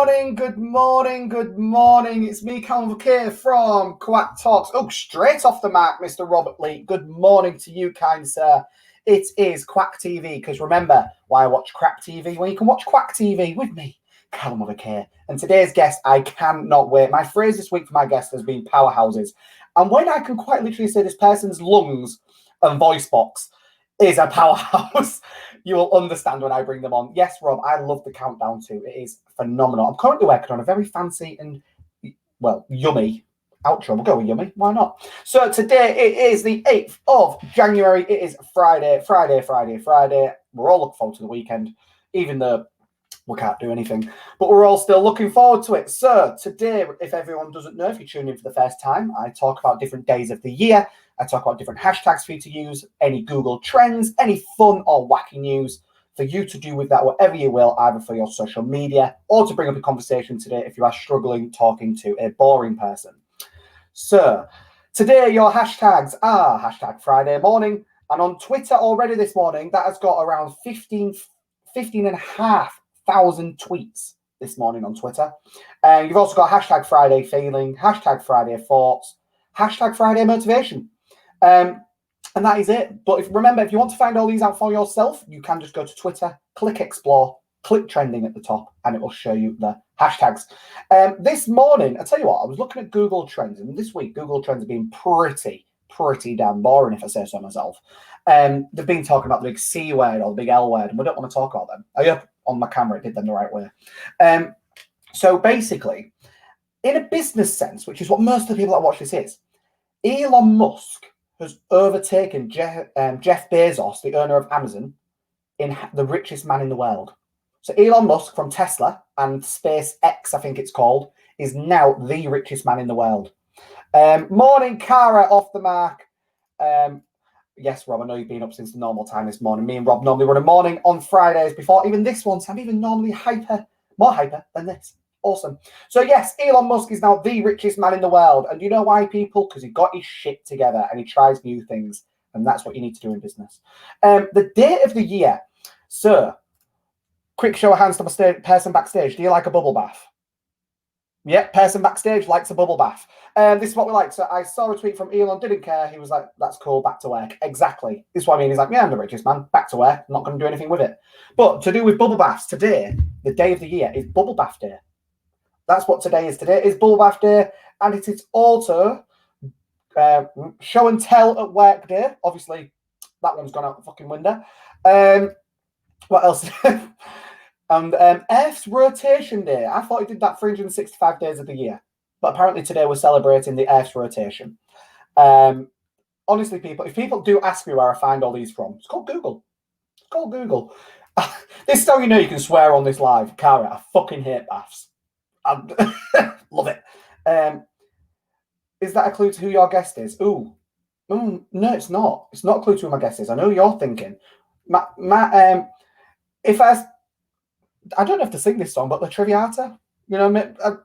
morning, good morning, good morning. It's me, Callum here from Kwak Talks. Oh, straight off the mark, Mr. Robert Lee. Good morning to you, kind sir. It is Kwak TV, because remember why I watch crap TV? Well, you can watch Kwak TV with me, Callum here. And today's guest, I cannot wait. My phrase this week for my guest has been powerhouses. And when I can quite literally say this person's lungs and voice box is a powerhouse, you will understand when I bring them on. Yes, Rob, I love the countdown too. It is phenomenal. I'm currently working on a very fancy and, well, yummy outro. We'll go with yummy. Why not? So today it is the 8th of January. It is Friday. We're all looking forward to the weekend, even though we can't do anything, but we're all still looking forward to it. So today, if everyone doesn't know, if you tune in for the first time, I talk about different days of the year. I talk about different hashtags for you to use, any Google trends, any fun or wacky news for you to do with that, whatever you will, either for your social media or to bring up a conversation today if you are struggling talking to a boring person. So today, your hashtags are hashtag Friday morning, and on Twitter already this morning, that has got around 15,500 tweets this morning on Twitter. And you've also got hashtag Friday feeling, hashtag Friday thoughts, hashtag Friday motivation. And that is it. But remember, if you want to find all these out for yourself, you can just go to Twitter, click explore, click trending at the top, and it will show you the hashtags. This morning, I tell you what, I was looking at Google Trends, and this week Google Trends have been pretty damn boring, if I say so myself. They've been talking about the big C word or the big L word, and we don't want to talk about them. I hope on my camera it did them the right way. So basically, in a business sense, which is what most of the people that watch this is, Elon Musk has overtaken Jeff Bezos, the owner of Amazon, in the richest man in the world. So Elon Musk from Tesla and SpaceX, I think it's called, is now the richest man in the world. Morning, Cara, off the mark. Yes, Rob, I know you've been up since the normal time this morning. Me and Rob normally run a morning on Fridays before even this one, so I'm even normally more hyper than this. Awesome. So yes, Elon Musk is now the richest man in the world. And you know why, people? Because he got his shit together and he tries new things. And that's what you need to do in business. The date of the year. So, quick show of hands to my person backstage. Do you like a bubble bath? Yep, person backstage likes a bubble bath. This is what we like. So I saw a tweet from Elon, didn't care. He was like, that's cool, back to work. Exactly. This is what I mean. He's like, yeah, I'm the richest man, back to work. I'm not going to do anything with it. But to do with bubble baths, today, the day of the year, is bubble bath day. That's what today is. Today is bubble bath day. And it is also show and tell at work day. Obviously, that one's gone out the fucking window. What else? And Earth's rotation day. I thought it did that 365 days of the year. But apparently today we're celebrating the Earth's rotation. Honestly, people, if people do ask me where I find all these from, it's called Google. It's called Google. This is how you know you can swear on this live. Cara, I fucking hate baths. I love it. Is that a clue to who your guest is? Ooh. No, it's not. It's not a clue to who my guest is. I know you're thinking. If I don't have to sing this song, but La Traviata, you know,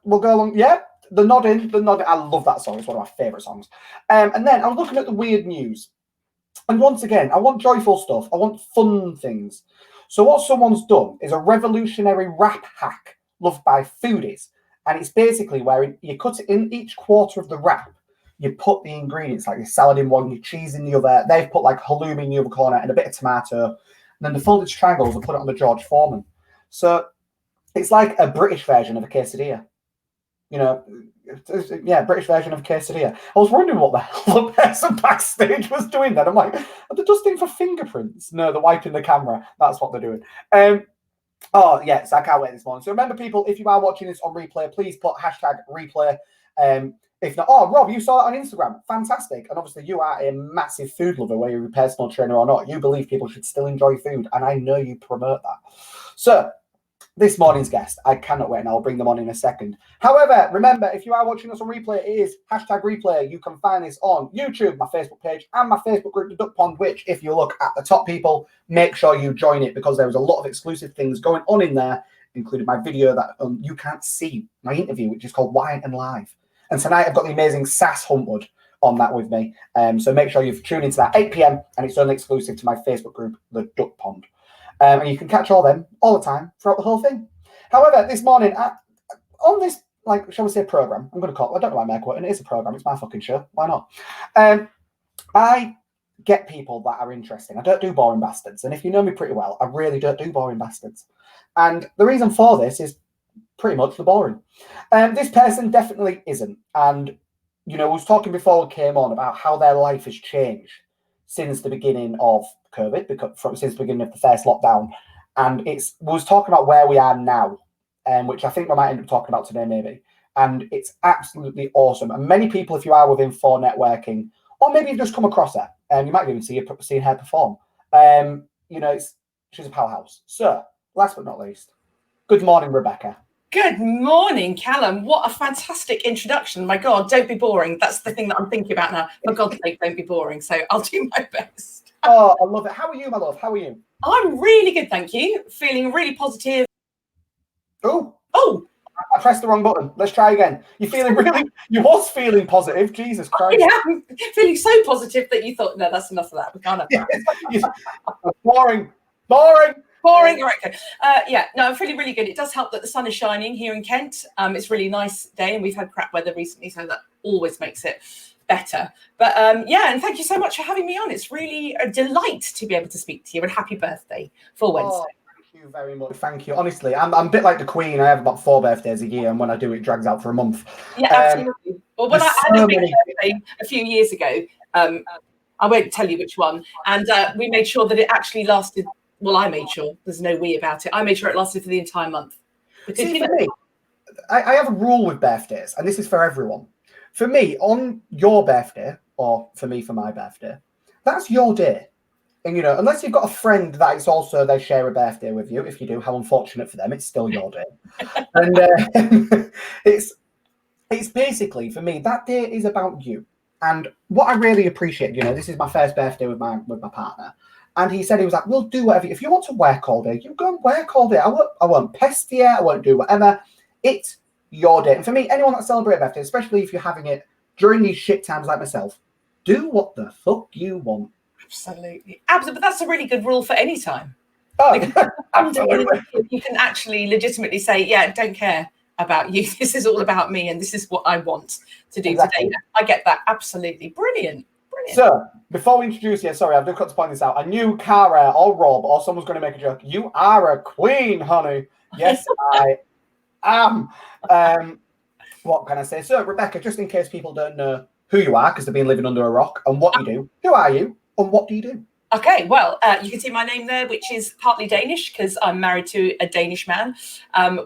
we'll go along. Yeah, the nodding. I love that song. It's one of my favourite songs. And then I was looking at the weird news. And once again, I want joyful stuff. I want fun things. So what someone's done is a revolutionary wrap hack loved by foodies. And it's basically where you cut it in each quarter of the wrap. You put the ingredients, like your salad in one, your cheese in the other. They've put like halloumi in the other corner and a bit of tomato. And then the folded triangles will put it on the George Foreman. So it's like a British version of a quesadilla. You know, yeah, British version of a quesadilla. I was wondering what the hell the person backstage was doing then. I'm like, are they dusting for fingerprints? No, they're wiping the camera. That's what they're doing. Oh, yes, I can't wait this morning. So remember, people, if you are watching this on replay, please put hashtag replay. If not, oh, Rob, you saw that on Instagram. Fantastic. And obviously you are a massive food lover, whether you're a personal trainer or not. You believe people should still enjoy food, and I know you promote that. So this morning's guest, I cannot wait, and I'll bring them on in a second. However, remember, if you are watching us on replay, it is hashtag replay. You can find this on YouTube, my Facebook page, and my Facebook group, The Duck Pond, which, if you look at the top, people, make sure you join it, because there is a lot of exclusive things going on in there, including my video that you can't see, my interview, which is called Wine and Live. And tonight I've got the amazing Sass Huntwood on that with me. So make sure you've tuned into that 8 p.m. and it's only exclusive to my Facebook group, The Duck Pond. And you can catch all them all the time throughout the whole thing. However, this morning, on this, like, shall we say, program, I'm going to call it, I don't know why I'm air quoting, it is a program, it's my fucking show, why not? I get people that are interesting. I don't do boring bastards. And if you know me pretty well, I really don't do boring bastards. And the reason for this is pretty much the boring. This person definitely isn't. And, you know, I was talking before we came on about how their life has changed since the beginning of COVID, since the beginning of the first lockdown. And we was talking about where we are now, which I think we might end up talking about today, maybe. And it's absolutely awesome. And many people, if you are within 4 networking, or maybe you've just come across her, and you might even seen her perform. You know, she's a powerhouse. So, last but not least, good morning, Rebecca. Good morning, Callum. What a fantastic introduction. My God, don't be boring. That's the thing that I'm thinking about now. For God's sake, don't be boring. So I'll do my best. Oh, I love it. How are you, my love? How are you? I'm really good, thank you. Feeling really positive. Oh. I pressed the wrong button. Let's try again. You was feeling positive. Jesus Christ. Yeah, I'm feeling so positive that you thought, no, that's enough of that. We can't have that. Boring. Boring. Right, okay. I'm feeling really good. It does help that the sun is shining here in Kent. It's a really nice day, and we've had crap weather recently, so that always makes it better. But and thank you so much for having me on. It's really a delight to be able to speak to you, and happy birthday for Wednesday. Thank you very much. Thank you. Honestly, I'm a bit like the Queen. I have about 4 birthdays a year, and when I do, it drags out for a month. Yeah, absolutely. Well, when I had a big birthday a few years ago, I won't tell you which one, and we made sure that it actually lasted. Well, I made sure. There's no we about it. I made sure it lasted for the entire month. Because for me, I have a rule with birthdays, and this is for everyone. For me, on your birthday, or for me for my birthday, that's your day. And, you know, unless you've got a friend that it's also they share a birthday with you, if you do, how unfortunate for them, it's still your day. And it's basically, for me, that day is about you. And what I really appreciate, you know, this is my first birthday with my partner. And he said, he was like, we'll do whatever. If you want to work all day, you go and work all day. I won't pest you. I won't do whatever. It's your day. And for me, anyone that celebrates birthday, especially if you're having it during these shit times like myself, do what the fuck you want. Absolutely. But that's a really good rule for any time. Oh, absolutely. You can actually legitimately say, yeah, don't care about you. This is all about me, and this is what I want to do today. I get that. Absolutely. Brilliant. So, before we introduce you, sorry, I've just got to point this out. I knew Cara or Rob or someone's going to make a joke. You are a queen, honey. Yes, I am. What can I say? So, Rebecca, just in case people don't know who you are because they've been living under a rock and what you do, who are you and what do you do? Okay, well, you can see my name there, which is partly Danish because I'm married to a Danish man,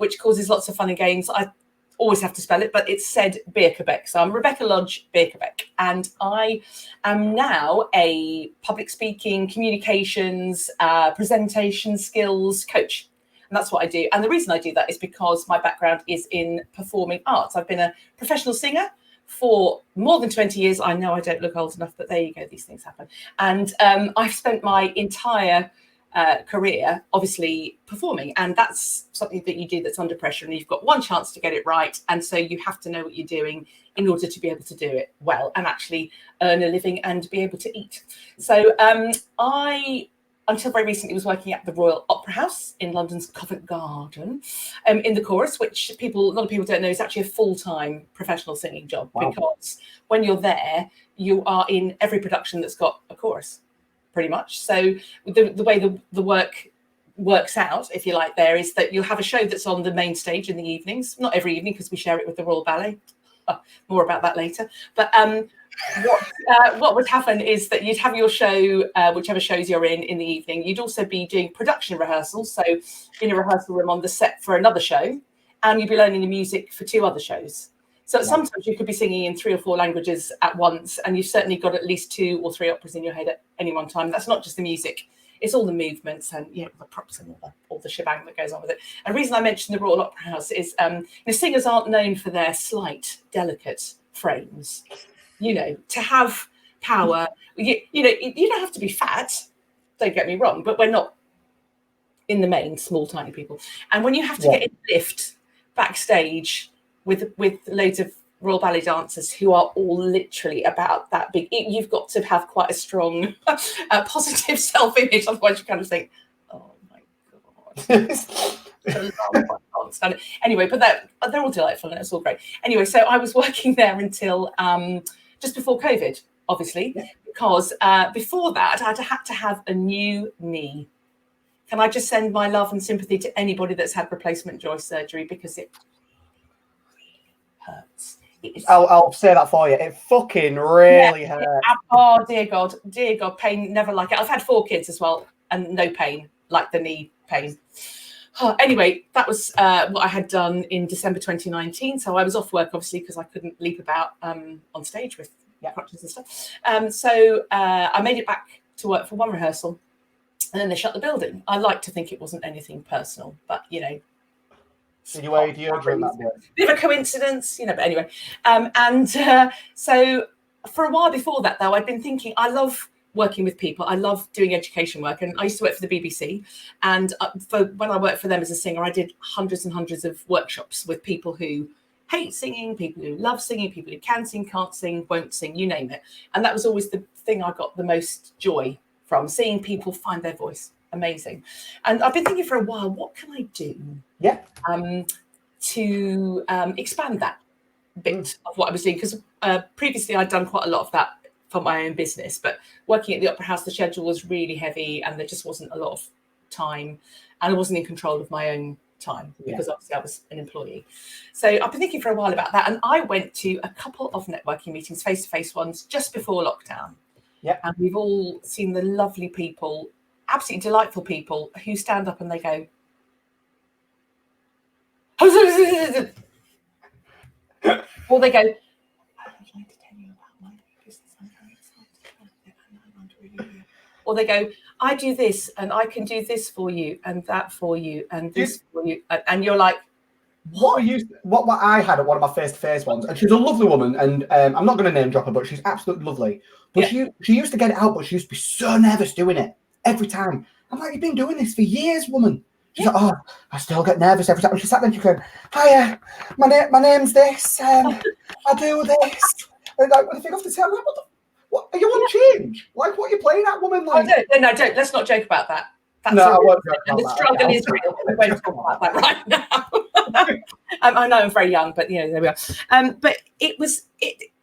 which causes lots of fun and games. I always have to spell it, but it's said Birkbaek. So I'm Rebecca Lodge Birkebaek, and I am now a public speaking, communications, presentation skills coach. And that's what I do. And the reason I do that is because my background is in performing arts. I've been a professional singer for more than 20 years. I know I don't look old enough, but there you go. These things happen. And I've spent my entire career obviously performing, and that's something that you do that's under pressure, and you've got one chance to get it right, and so you have to know what you're doing in order to be able to do it well and actually earn a living and be able to eat. So I until very recently was working at the Royal Opera House in London's Covent Garden in the chorus, which a lot of people don't know is actually a full-time professional singing job. Wow. Because when you're there, you are in every production that's got a chorus, pretty much. So the way the work works out, if you like, there is that you'll have a show that's on the main stage in the evenings, not every evening because we share it with the Royal Ballet. More about that later. But what would happen is that you'd have your show, whichever shows you're in the evening. You'd also be doing production rehearsals, so in a rehearsal room on the set for another show, and you'd be learning the music for 2 other shows. So sometimes you could be singing in 3 or 4 languages at once, and you've certainly got at least 2 or 3 operas in your head at any one time. That's not just the music. It's all the movements and the props and all the shebang that goes on with it. And the reason I mentioned the Royal Opera House is the singers aren't known for their slight, delicate frames. You know, to have power, you don't have to be fat, don't get me wrong, but we're not, in the main, small, tiny people. And when you have to get in the lift backstage with loads of Royal Ballet dancers who are all literally about that big, you've got to have quite a strong, positive self-image, otherwise you kind of think, oh my God. Can't stand it. Anyway, but they're all delightful and it's all great. Anyway, so I was working there until just before COVID, obviously, because before that I'd had to have a new knee. Can I just send my love and sympathy to anybody that's had replacement joint surgery, because it hurts. I'll say that for you. It fucking really hurts. Oh dear God, pain never like it. I've had 4 kids as well, and no pain like the knee pain. Oh, anyway, that was what I had done in December 2019. So I was off work, obviously, because I couldn't leap about on stage with crutches and stuff. So I made it back to work for one rehearsal, and then they shut the building. I like to think it wasn't anything personal, but you know. Did you wear deodorant that day? Bit of a coincidence, you know, but anyway. So for a while before that, though, I'd been thinking, I love working with people. I love doing education work. And I used to work for the BBC. And when I worked for them as a singer, I did hundreds and hundreds of workshops with people who hate singing, people who love singing, people who can sing, can't sing, won't sing, you name it. And that was always the thing I got the most joy from, seeing people find their voice. Amazing. And I've been thinking for a while, what can I do to expand that bit of what I was doing? Because previously I'd done quite a lot of that for my own business, but working at the Opera House, the schedule was really heavy and there just wasn't a lot of time, and I wasn't in control of my own time because obviously I was an employee. So I've been thinking for a while about that, and I went to a couple of networking meetings, face-to-face ones, just before lockdown. And we've all seen the lovely people, absolutely delightful people who stand up and they go, or they go, I would like to tell you about my business. I'm very excited. Or they go, I do this and I can do this for you and that for you and this for you. And you're like, what I had at one of my face-to-face ones, and she's a lovely woman, and I'm not going to name drop her, but she's absolutely lovely. But she used to get it out, but she used to be so nervous doing it every time. I'm like, you've been doing this for years, woman. She's like, oh, I still get nervous every time. And she sat there and she goes, hiya, my name's this, I do this. And like, when I think off the tail, I'm like, what are you on change? Like, what are you playing at, woman? Like, no, don't. Let's not joke about that. That's I won't joke and about the struggle is real. We won't talk about that right now. I know I'm very young, but there we are. But it was,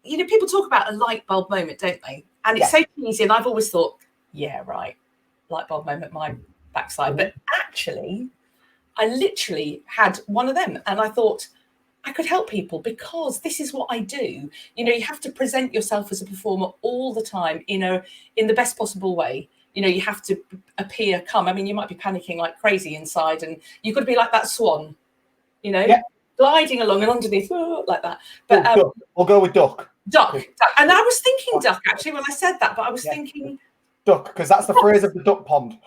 people talk about a light bulb moment, don't they? And it's so easy. And I've always thought, yeah, right, light bulb moment, my backside. But actually, I literally had one of them, and I thought I could help people because this is what I do. You have to present yourself as a performer all the time in the best possible way. You have to appear calm. I mean, you might be panicking like crazy inside, and you've got to be like that swan, gliding along and underneath like that. But we'll go with duck. Duck. And I was thinking duck actually when I said that, but I was thinking duck, because that's the phrase of the duck pond.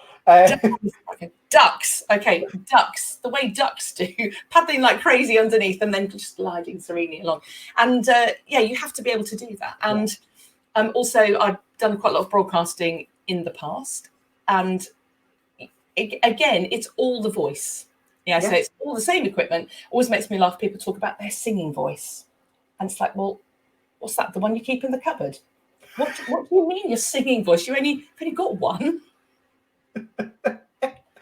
Ducks. Okay, ducks. The way ducks do, paddling like crazy underneath and then just gliding serenely along. And you have to be able to do that. And also, I've done quite a lot of broadcasting in the past, and again, it's all the voice. So it's all the same equipment. Always makes me laugh. People talk about their singing voice, and it's like, well, what's that? The one you keep in the cupboard? What do you mean your singing voice? You've only got one.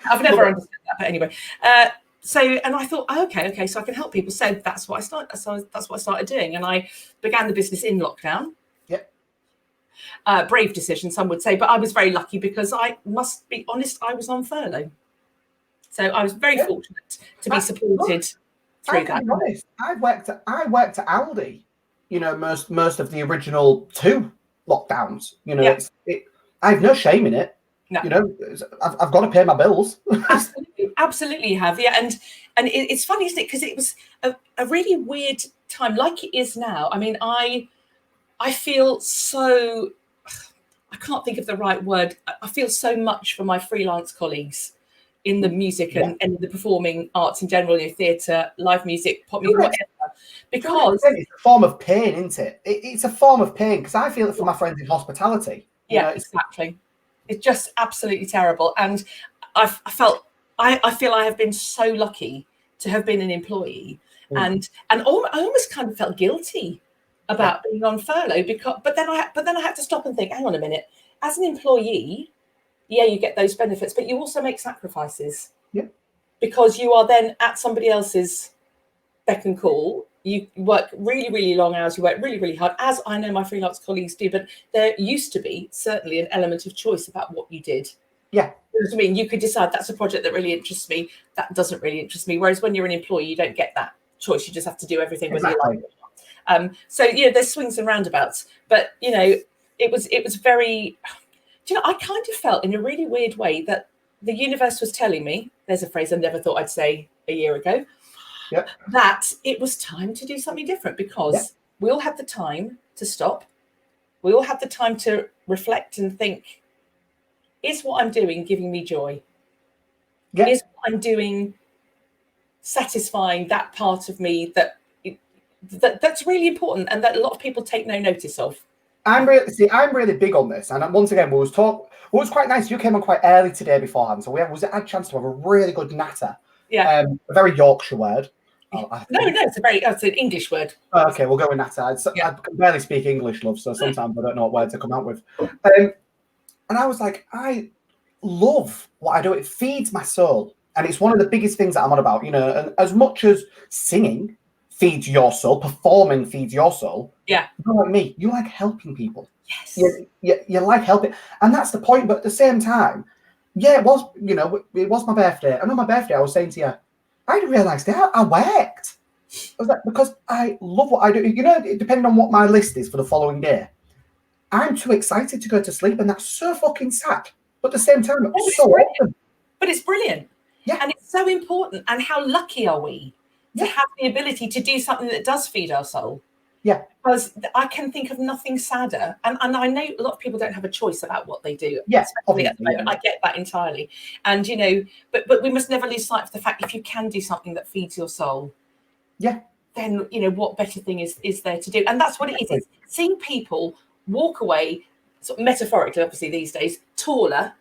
I've never understood that, but anyway. And I thought, okay, so I can help people. So that's what I started. So that's what I started doing, and I began the business in lockdown. Brave decision, some would say, but I was very lucky because I must be honest, I was on furlough, so I was very fortunate to be supported through that. Be honest, I worked at Aldi. Most of the original 2 lockdowns. I have no shame in it. No. I've got to pay my bills. Absolutely you have. And it's funny, isn't it? Because it was a really weird time, like it is now. I mean, I feel so, I can't think of the right word. I feel so much for my freelance colleagues in the music and the performing arts in general, theatre, live music, pop music, whatever. Because it's a form of pain, isn't it? It's a form of pain, because I feel it for my friends in hospitality. Exactly. It's just absolutely terrible. And I feel I have been so lucky to have been an employee, and I almost kind of felt guilty about being on furlough but then I had to stop and think, hang on a minute, as an employee, you get those benefits, but you also make sacrifices. because you are then at somebody else's beck and call. You work really, really long hours. You work really, really hard, as I know my freelance colleagues do. But there used to be certainly an element of choice about what you did. Yeah. You know what I mean? You could decide that's a project that really interests me. That doesn't really interest me. Whereas when you're an employee, you don't get that choice. You just have to do everything whether you like it or not. So, you know, there's swings and roundabouts. But, you know, it was very, do you know, I kind of felt in a really weird way that the universe was telling me, there's a phrase I never thought I'd say a year ago, that it was time to do something different, because we all had the time to stop. We all had the time to reflect and think, is what I'm doing giving me joy? Is what I'm doing satisfying that part of me that's really important and that a lot of people take no notice of? I'm really big on this, and once again, it was quite nice. You came on quite early today beforehand, so we had a chance to have a really good natter. Yeah, a very Yorkshire word. No, it's an English word. Okay, we'll go with natter. I can barely speak English, love, so sometimes I don't know what word to come out with. And I was like, I love what I do. It feeds my soul, and it's one of the biggest things that I'm on about. You know, and as much as singing feeds your soul, performing feeds your soul. Yeah, you're like me. You like helping people. Yes, you like helping, and that's the point. But at the same time, it was. You know, it was my birthday, and on my birthday, I was saying to you, I had a really nice day. I worked. I was like, because I love what I do. You know, depending on what my list is for the following day, I'm too excited to go to sleep, and that's so fucking sad. But at the same time, it's so awesome. But it's brilliant. Yeah. And it's so important. And how lucky are we to have the ability to do something that does feed our soul? Yeah. Because I can think of nothing sadder. And I know a lot of people don't have a choice about what they do. Yes, obviously. I get that entirely. And, you know, but we must never lose sight of the fact, if you can do something that feeds your soul, then, you know, what better thing is there to do? And that's what it is. It's seeing people walk away, sort of metaphorically, obviously, these days, taller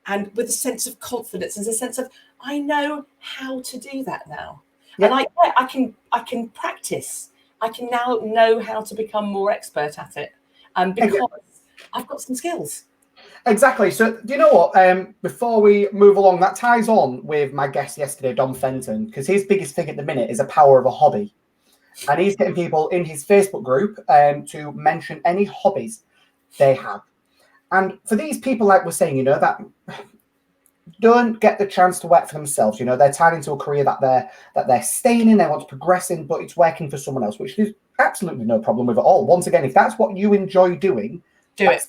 and with a sense of confidence and a sense of, I know how to do that now. And I can practice. I can now know how to become more expert at it, because I've got some skills. Exactly. So, do you know what? Before we move along, that ties on with my guest yesterday, Dom Fenton, because his biggest thing at the minute is a power of a hobby. And he's getting people in his Facebook group to mention any hobbies they have. And for these people, like we're saying, you know, that don't get the chance to work for themselves, you know, they're tied into a career that they're staying in, they want to progress in, but it's working for someone else, which there's absolutely no problem with at all. Once again, if that's what you enjoy doing, do it.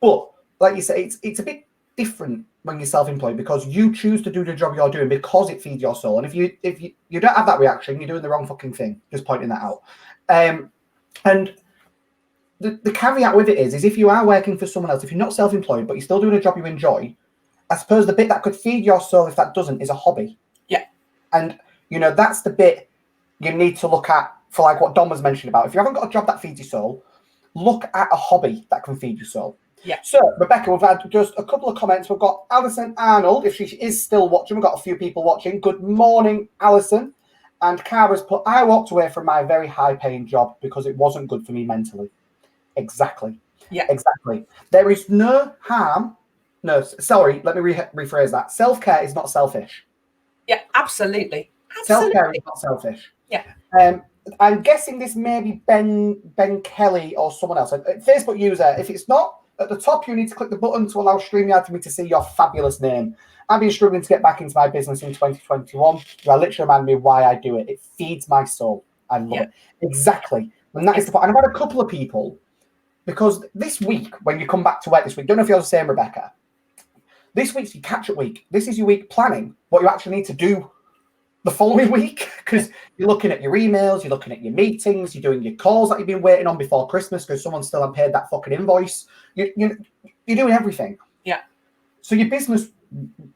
But like you say, it's a bit different when you're self-employed, because you choose to do the job you're doing because it feeds your soul. And if you don't have that reaction, you're doing the wrong fucking thing. Just pointing that out. And the caveat with it is if you are working for someone else, if you're not self-employed but you're still doing a job you enjoy, I suppose the bit that could feed your soul, if that doesn't, is a hobby. Yeah. And you know, that's the bit you need to look at for, like what Dom was mentioning about. If you haven't got a job that feeds your soul, look at a hobby that can feed your soul. Yeah. So, Rebecca, we've had just a couple of comments. We've got Alison Arnold, if she is still watching. We've got a few people watching. Good morning, Alison. And Cara's put, I walked away from my very high-paying job because it wasn't good for me mentally. Exactly. Yeah. Exactly. There is no harm. No, sorry, let me rephrase that. Self-care is not selfish. Yeah, absolutely. Self-care is not selfish. Yeah. I'm guessing this may be Ben Kelly or someone else. A Facebook user. If it's not, at the top, you need to click the button to allow StreamYard for me to see your fabulous name. I've been struggling to get back into my business in 2021. You are literally reminding me why I do it. It feeds my soul. I love it. Exactly. And that is the point. And I've had a couple of people, because this week, when you come back to work this week, don't know if you're the same, Rebecca. This week's your catch-up week. This is your week planning what you actually need to do the following week, because you're looking at your emails, you're looking at your meetings, you're doing your calls that you've been waiting on before Christmas because someone still hasn't paid that fucking invoice. You're doing everything. Yeah. So your business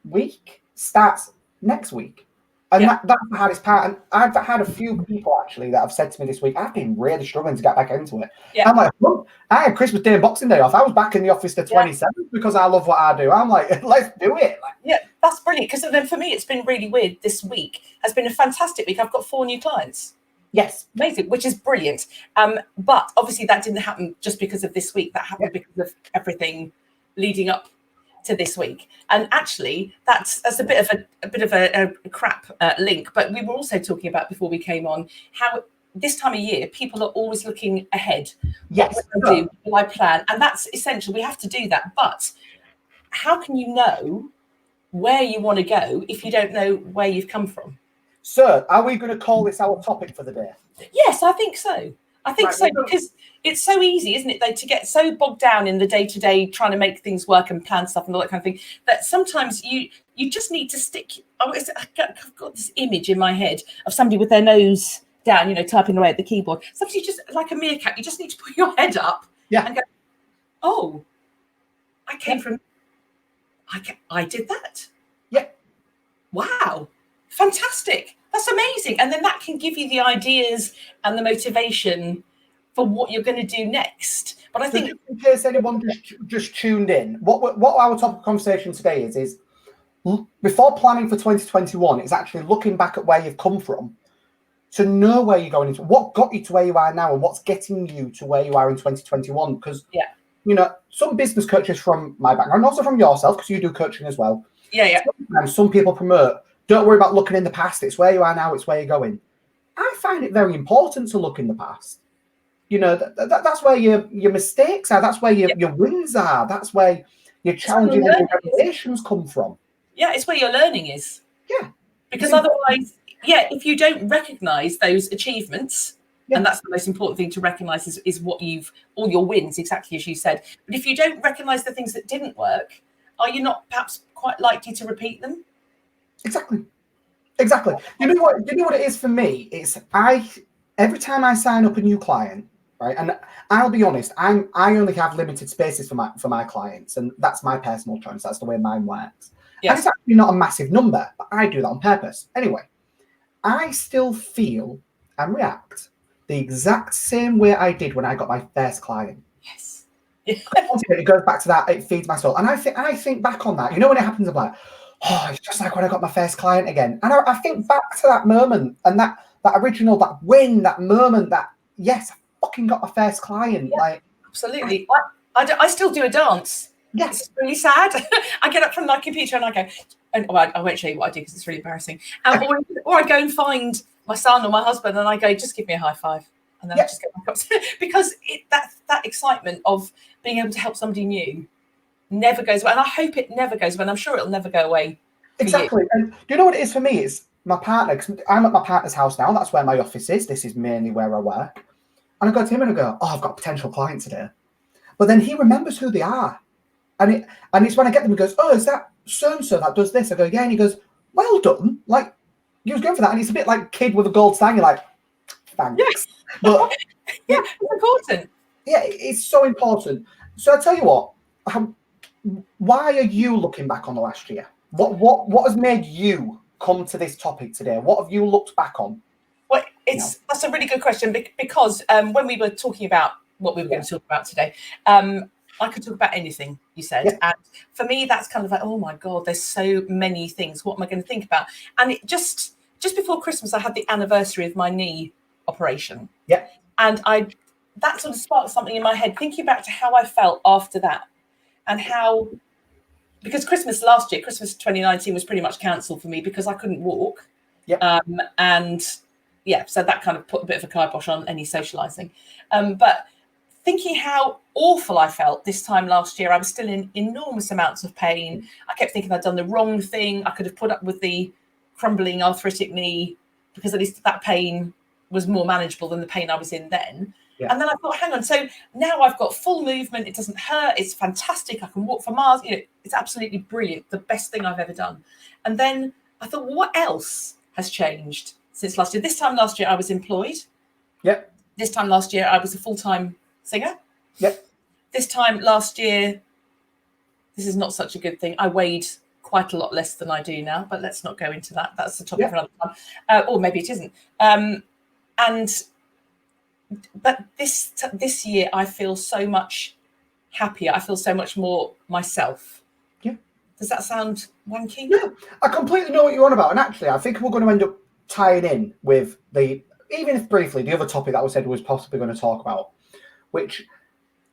week starts next week. And that's the hardest part. And I've had a few people actually that have said to me this week, I've been really struggling to get back into it. Yeah. I'm like, well, I had Christmas Day and Boxing Day off. I was back in the office the 27th because I love what I do. I'm like, let's do it. Yeah, that's brilliant. Because then for me, it's been really weird. This week has been a fantastic week. I've got 4 new clients. Yes. Amazing, which is brilliant. But obviously that didn't happen just because of this week. That happened because of everything leading up to this week. And actually, that's a bit of a crap link. But we were also talking about before we came on how this time of year people are always looking ahead. Yes, what will I do? What will I plan? And that's essential. We have to do that. But how can you know where you want to go if you don't know where you've come from? So, are we going to call this our topic for the day? Yes, I think so. I think so, because it's so easy, isn't it, though, to get so bogged down in the day-to-day trying to make things work and plan stuff and all that kind of thing, that sometimes you just need to stick. I've got this image in my head of somebody with their nose down, you know, typing away at the keyboard. Sometimes you just, like a meerkat, you just need to put your head up and go, oh, I came from, I did that. Yeah. Wow. Fantastic. That's amazing. And then that can give you the ideas and the motivation for what you're going to do next. But I think, in case anyone just tuned in, what our topic of conversation today is before planning for 2021, it's actually looking back at where you've come from to know where you're going into, what got you to where you are now and what's getting you to where you are in 2021. Because, you know, some business coaches from my background, and also from yourself, because you do coaching as well. Yeah. Sometimes some people promote, don't worry about looking in the past. It's where you are now. It's where you're going. I find it very important to look in the past. You know, that's where your mistakes are. That's where your wins are. That's where your challenging and revelations come from. Yeah, it's where your learning is. Yeah. Because otherwise, if you don't recognise those achievements, and that's the most important thing to recognise is what all your wins, exactly as you said. But if you don't recognise the things that didn't work, are you not perhaps quite likely to repeat them? Exactly. You know what it is for me? It's every time I sign up a new client, right? And I'll be honest, I only have limited spaces for my clients, and that's my personal choice. That's the way mine works. Yes. And it's actually not a massive number, but I do that on purpose. Anyway, I still feel and react the exact same way I did when I got my first client. Yes. It goes back to that. It feeds my soul, and I think back on that. You know, when it happens, I'm like, oh, it's just like when I got my first client again. And I think back to that moment and that original, that win, that moment, that, yes, I fucking got my first client. Yeah, like, absolutely. I still do a dance. Yes. It's really sad. I get up from my computer and I go, I won't show you what I do because it's really embarrassing. Or I go and find my son or my husband and I go, just give me a high five. And then I just get back up. Because that excitement of being able to help somebody new never goes away, and I hope it never goes away, and I'm sure it'll never go away. Exactly. And do you know what it is for me? It's my partner, because I'm at my partner's house now. That's where my office is. This is mainly where I work. And I go to him and I go, oh, I've got a potential client today. But then he remembers who they are. And it's when I get them, he goes, oh, is that so-and-so that does this? I go, yeah. And he goes, well done. Like, you was going for that. And it's a bit like kid with a gold star. You're like, thanks. Yes. But it's important. Yeah, it's so important. So I tell you what, why are you looking back on the last year? What has made you come to this topic today? What have you looked back on? Well, that's a really good question, because when we were talking about what we were going to talk about today, I could talk about anything you said. And for me, that's kind of like, oh my God, there's so many things. What am I going to think about? And it just before Christmas, I had the anniversary of my knee operation. Yeah. And that sort of sparked something in my head, thinking back to how I felt after that. And how, because Christmas 2019 was pretty much cancelled for me because I couldn't walk. Yeah. So that kind of put a bit of a kibosh on any socialising. But thinking how awful I felt this time last year, I was still in enormous amounts of pain. I kept thinking I'd done the wrong thing. I could have put up with the crumbling arthritic knee because at least that pain was more manageable than the pain I was in then. Yeah. And then I thought, hang on, so now I've got full movement. It doesn't hurt. It's fantastic. I can walk for miles. You know, it's absolutely brilliant. The best thing I've ever done. And then I thought, well, what else has changed since last year? This time last year, I was employed. Yep. This time last year, I was a full-time singer. Yep. This time last year, this is not such a good thing. I weighed quite a lot less than I do now, but let's not go into that. That's the topic for another time. Or maybe it isn't. But this year, I feel so much happier. I feel so much more myself. Yeah. Does that sound wanky? Yeah, I completely know what you're on about. And actually, I think we're going to end up tying in with even if briefly, the other topic that we said was possibly going to talk about, which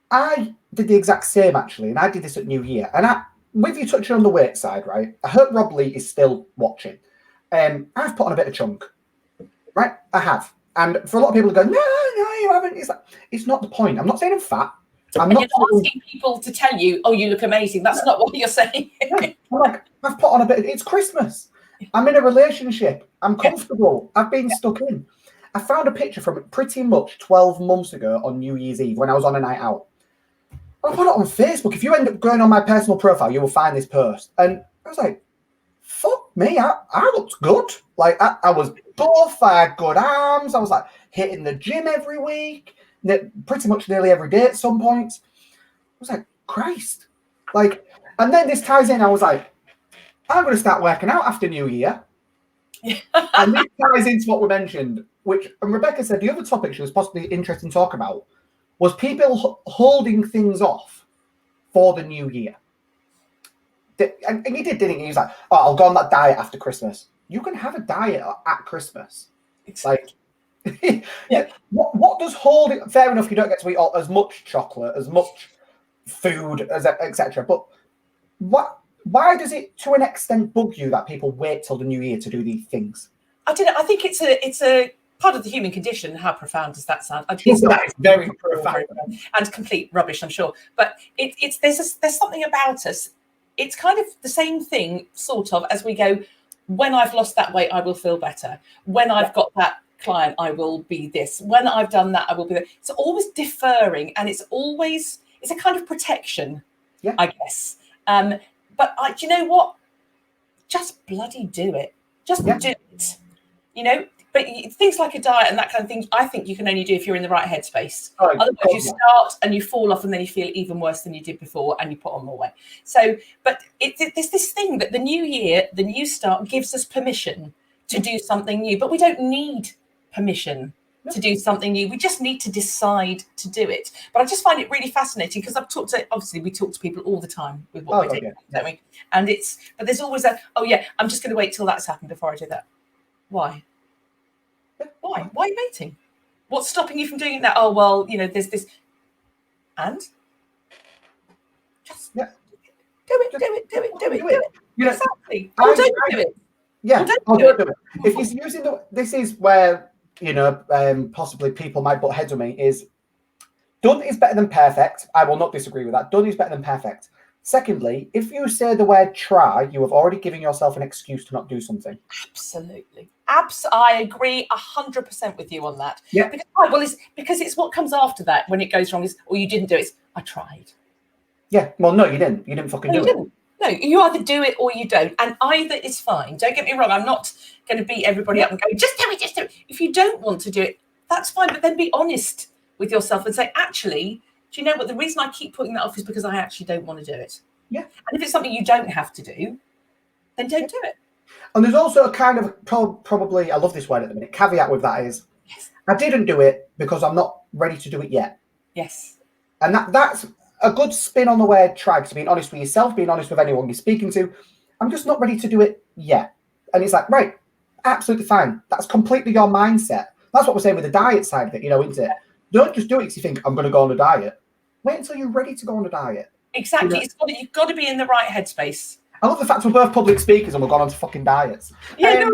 I did the exact same, actually. And I did this at New Year. And with you touching on the weight side, right? I hope Rob Lee is still watching. I've put on a bit of chunk, right? I have. And for a lot of people to go, no, you haven't. It's not the point. I'm not saying I'm fat. You're not asking people to tell you, oh, you look amazing. That's not what you're saying. I'm like, I've put on a bit. It's Christmas. I'm in a relationship. I'm comfortable. I've been stuck in. I found a picture from pretty much 12 months ago on New Year's Eve when I was on a night out. I put it on Facebook. If you end up going on my personal profile, you will find this post. And I was like, fuck me, I looked good. Like, I was buff, I had good arms. I was like hitting the gym every week, pretty much nearly every day at some point. I was like, Christ. Like, and then this ties in. I was like, I'm going to start working out after New Year. And this ties into what we mentioned, and Rebecca said the other topic she was possibly interested in talking about was people holding things off for the new year. And he did, didn't he? He was like, oh, I'll go on that diet after Christmas. You can have a diet at Christmas. It's like, what does holding, fair enough, you don't get to eat as much chocolate, as much food, as etc. But why does it, to an extent, bug you that people wait till the new year to do these things? I don't know. I think it's a part of the human condition. How profound does that sound? That is very profound and complete rubbish, I'm sure. But there's something about us. It's kind of the same thing, sort of, as we go, when I've lost that weight, I will feel better. When I've got that client, I will be this. When I've done that, I will be that. It's always deferring, and it's a kind of protection, I guess. But do you know what? Just bloody do it. Just do it. You know, but things like a diet and that kind of thing, I think you can only do if you're in the right headspace. Otherwise, you start and you fall off, and then you feel even worse than you did before, and you put on more weight. So, but there's this thing that the new year, the new start, gives us permission to do something new. But we don't need permission to do something new. We just need to decide to do it. But I just find it really fascinating because we talk to people all the time with what we're doing, don't we? And but there's always I'm just going to wait till that's happened before I do that. Why? Why? Why are you waiting? What's stopping you from doing it now? Oh, well, there's this. And? Just do it. Exactly. Don't do it. Yeah, don't do it. If you're using this is where, possibly people might butt heads with me, is done is better than perfect. I will not disagree with that. Done is better than perfect. Secondly, if you say the word try, you have already given yourself an excuse to not do something. Absolutely. I agree 100% with you on that. Yeah. Because it's what comes after that when it goes wrong is, you didn't do it. I tried. Yeah. Well, no, you didn't. You didn't fucking do it. No, you either do it or you don't. And either is fine. Don't get me wrong. I'm not going to beat everybody up and go, just do it. If you don't want to do it, that's fine. But then be honest with yourself and say, actually, do you know what? The reason I keep putting that off is because I actually don't want to do it. Yeah. And if it's something you don't have to do, then don't do it. And there's also a kind of probably, I love this word at the minute, caveat with that is, I didn't do it because I'm not ready to do it yet. Yes. And that's a good spin on the word try, because being honest with yourself, being honest with anyone you're speaking to, I'm just not ready to do it yet. And it's like, right, absolutely fine. That's completely your mindset. That's what we're saying with the diet side of it, isn't it? Don't just do it because you think, I'm going to go on a diet. Wait until you're ready to go on a diet. Exactly. You've got to be in the right headspace. I love the fact we're both public speakers and we've gone on to fucking diets. Yeah,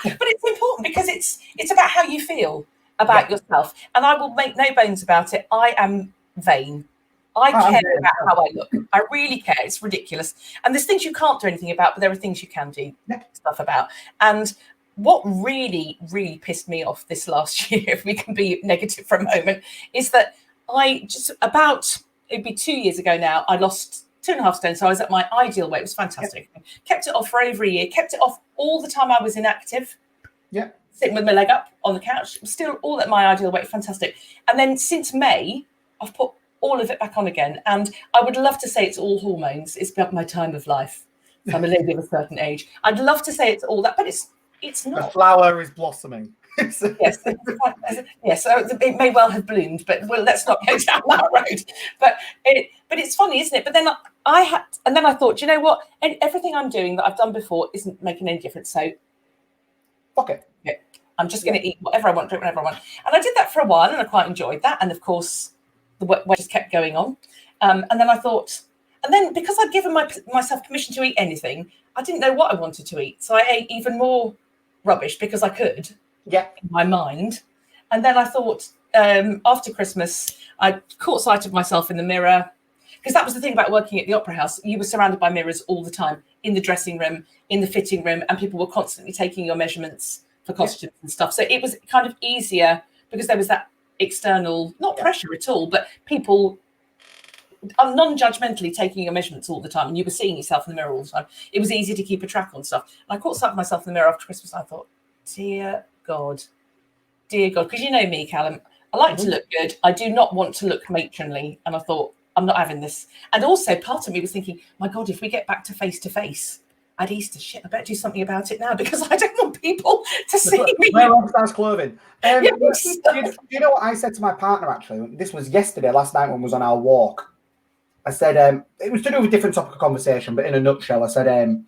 but it's important because it's about how you feel about yourself. And I will make no bones about it. I am vain. I care about how I look. I really care. It's ridiculous. And there's things you can't do anything about, but there are things you can do stuff about. And what really, really pissed me off this last year, if we can be negative for a moment, is that it'd be 2 years ago now, I lost 2.5 stone. So I was at my ideal weight. It was fantastic. Kept it off for over a year. Kept it off all the time I was inactive. Yeah. Sitting with my leg up on the couch. Still all at my ideal weight. Fantastic. And then since May, I've put all of it back on again. And I would love to say it's all hormones. It's about my time of life. So I'm a lady of a certain age. I'd love to say it's all that, but it's not. The flower is blossoming. Yes. So it may well have bloomed, but let's not go down that road. But it's funny, isn't it? But then I thought, you know what? Everything I'm doing that I've done before isn't making any difference. So, fuck it. Yeah, I'm just going to eat whatever I want, drink whatever I want. And I did that for a while, and I quite enjoyed that. And of course, the weight just kept going on. And then I thought, And then because I'd given myself permission to eat anything, I didn't know what I wanted to eat. So I ate even more rubbish because I could, in my mind. And then I thought, after Christmas, I caught sight of myself in the mirror. Because that was the thing about working at the Opera House. You were surrounded by mirrors all the time, in the dressing room, in the fitting room, and people were constantly taking your measurements for costumes and stuff. So it was kind of easier because there was that external, not pressure at all, but people non-judgmentally taking your measurements all the time, and you were seeing yourself in the mirror all the time. It was easy to keep a track on stuff. And I caught sight of myself in the mirror after Christmas. I thought, dear God, because you know me, Callum, I like to look good. I do not want to look matronly. And I thought, I'm not having this. And also part of me was thinking, my God, if we get back to face at Easter, shit, I better do something about it now because I don't want people to see me. Wear oversized clothing. Do you know what I said to my partner, actually? This was yesterday, last night when we was on our walk. I said, it was to do with a different topic of conversation, but in a nutshell, I said,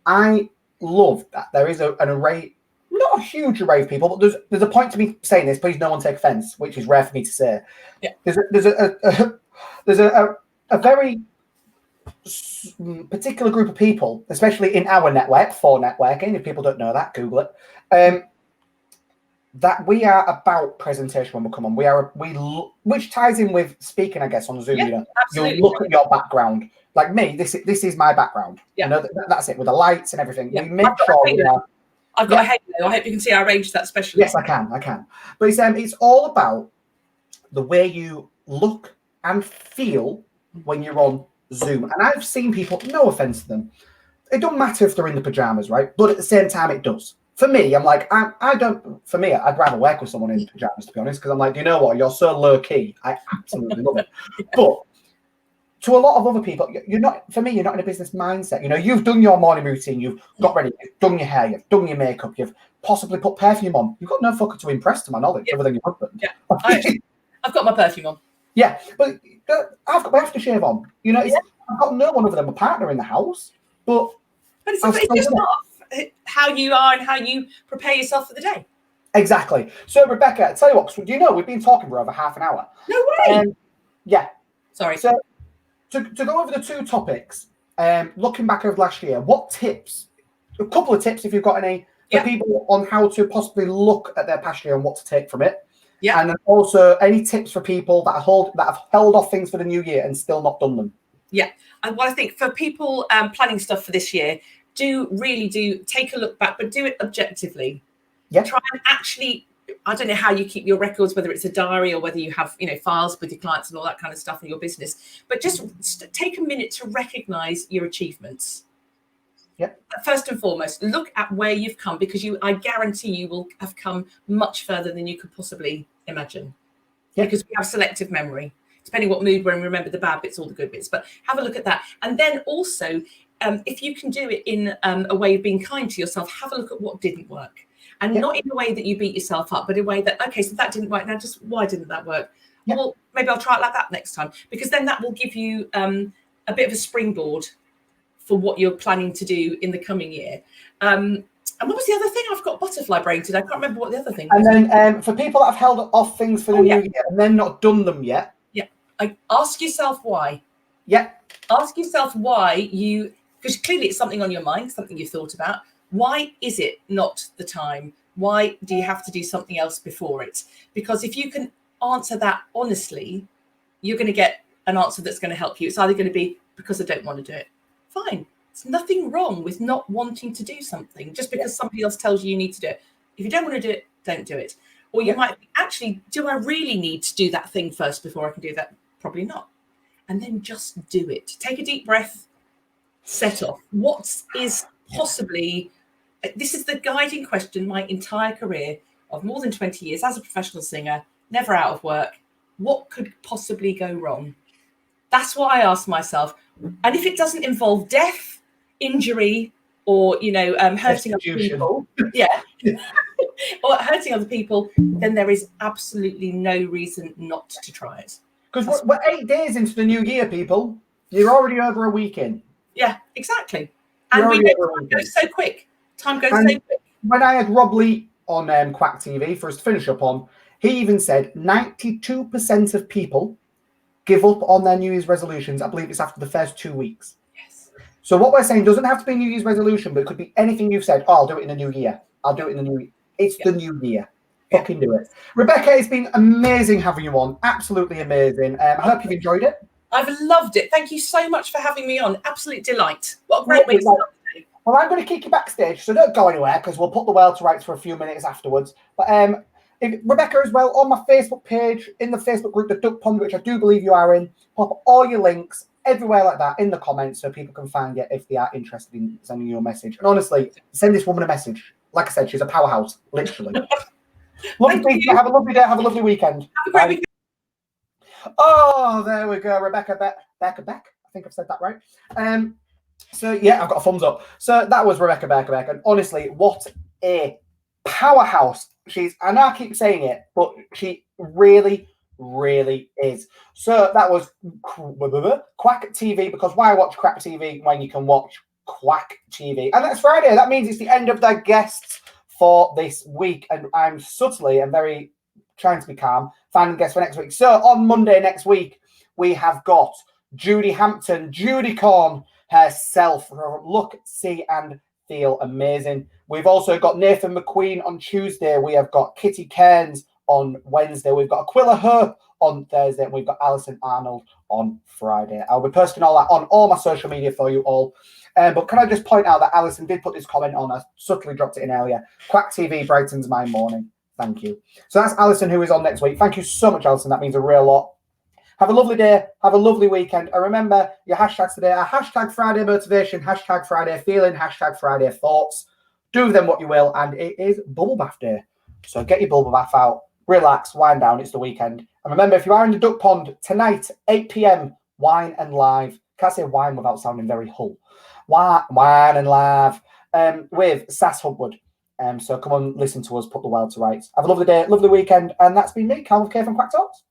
I love that there is an array, not a huge array of people, but there's a point to me saying this. Please no one take offence, which is rare for me to say. Yeah. There's a very particular group of people, especially in our network, for networking, if people don't know that, Google it, that we are about presentation when we come on. Which ties in with speaking, I guess, on Zoom. Yeah, you look at your background. Like me, this is my background. Yeah. You know, that's it, with the lights and everything. Yeah. We make sure we are. I've got a halo. I hope you can see I arranged that specially. Yes, I can. But it's all about the way you look and feel when you're on Zoom. And I've seen people, no offense to them, it don't matter if they're in the pajamas, right? But at the same time, it does. For me, I'm like, for me, I'd rather work with someone in pajamas, to be honest, because I'm like, you know what? You're so low key. I absolutely love it. But to a lot of other people, you're not in a business mindset. You know, you've done your morning routine, you've got ready, you've done your hair, you've done your makeup, you've possibly put perfume on. You've got no fucker to impress, to my knowledge, other than your husband. Yeah, I've got my perfume on. Yeah, but I've got my aftershave on. You know, I've got no one other than my partner in the house. But it's just not how you are and how you prepare yourself for the day. Exactly. So, Rebecca, tell you what, do you know we've been talking for over half an hour? No way. Yeah. Sorry. So, to go over the two topics, looking back over last year, what tips? A couple of tips, if you've got any, for people on how to possibly look at their past year and what to take from it. Yeah. And then also any tips for people that have held off things for the new year and still not done them. Yeah. And what I think for people planning stuff for this year, do take a look back, but do it objectively. Yeah. Try and actually, I don't know how you keep your records, whether it's a diary or whether you have, files with your clients and all that kind of stuff in your business, but just take a minute to recognize your achievements. Yeah. First and foremost, look at where you've come, because I guarantee you will have come much further than you could possibly imagine. Yeah. Because we have selective memory, depending what mood we're in, remember the bad bits, all the good bits, but have a look at that. And then also, if you can do it in a way of being kind to yourself, have a look at what didn't work. And not in a way that you beat yourself up, but in a way that, okay, so that didn't work. Now, just why didn't that work? Yeah. Well, maybe I'll try it like that next time, because then that will give you a bit of a springboard for what you're planning to do in the coming year. And what was the other thing? I've got butterfly brain today. I can't remember what the other thing was. And then for people that have held off things for the new year and then not done them yet. Yeah. Ask yourself why. Yeah. Ask yourself why because clearly it's something on your mind, something you've thought about. Why is it not the time? Why do you have to do something else before it? Because if you can answer that honestly, you're going to get an answer that's going to help you. It's either going to be because I don't want to do it. Fine. There's nothing wrong with not wanting to do something just because somebody else tells you need to do it. If you don't want to do it, don't do it. Or you might actually, do I really need to do that thing first before I can do that? Probably not. And then just do it. Take a deep breath, set off. What is possibly, this is the guiding question my entire career of more than 20 years as a professional singer, never out of work. What could possibly go wrong? That's what I ask myself. And if it doesn't involve death, injury, or hurting other people, or hurting other people, then there is absolutely no reason not to try it. Because we're 8 days into the new year, people. You're already over a week in. Yeah, exactly. And we know time goes so quick. Time goes so quick. When I had Rob Lee on Kwak TV for us to finish up on, he even said 92% of people give up on their New Year's resolutions. I believe it's after the first 2 weeks. Yes. So what we're saying doesn't have to be a New Year's resolution, but it could be anything you've said. Oh, I'll do it in the new year. I'll do it in the new year. It's the new year. Fucking do it. Rebecca, it's been amazing having you on. Absolutely amazing. I hope you've enjoyed it. I've loved it. Thank you so much for having me on. Absolute delight. What a great way to start the day. Well, I'm going to kick you backstage, so don't go anywhere because we'll put the world to rights for a few minutes afterwards. But Rebecca as well, on my Facebook page, in the Facebook group, the Duck Pond, which I do believe you are in, pop all your links everywhere like that in the comments so people can find you if they are interested in sending you a message. And honestly, send this woman a message. Like I said, she's a powerhouse, literally. Lovely to meet you. Have a lovely day. Have a lovely weekend. Have a great weekend. Oh, there we go. Rebecca Birkebaek. I think I've said that right. So yeah, I've got a thumbs up. So that was Rebecca Birkebaek, and honestly, what a powerhouse she's. I know I keep saying it, but she really, really is. So that was Kwak TV, because why watch Kwak TV when you can watch Kwak TV? And that's Friday. That means it's the end of the guests for this week, and I'm subtly and very trying to be calm, finding guests for next week. So on Monday next week, we have got Judy Hampton, Judy Corn herself. Look, see, and feel amazing. We've also got Nathan McQueen on Tuesday. We have got Kitty Cairns on Wednesday. We've got Aquila Hope on Thursday, and we've got Alison Arnold on Friday. I'll be posting all that on all my social media for you all. But can I just point out that Alison did put this comment on. I subtly dropped it in earlier. Kwak TV brightens my morning. Thank you. So that's Alison, who is on next week. Thank you so much, Alison. That means a real lot. Have a lovely day. Have a lovely weekend. And remember, your hashtags today are hashtag Friday motivation, hashtag Friday feeling, hashtag Friday thoughts. Do them what you will. And it is bubble bath day. So get your bubble bath out, relax, wind down. It's the weekend. And remember, if you are in the Duck Pond tonight, 8 p.m, Wine and Live. Can't say wine without sounding very Hull. Wine and Live with Sass Hubwood. So come on, listen to us, put the world to rights. Have a lovely day, lovely weekend. And that's been me, Calvin K from Kwak Talks.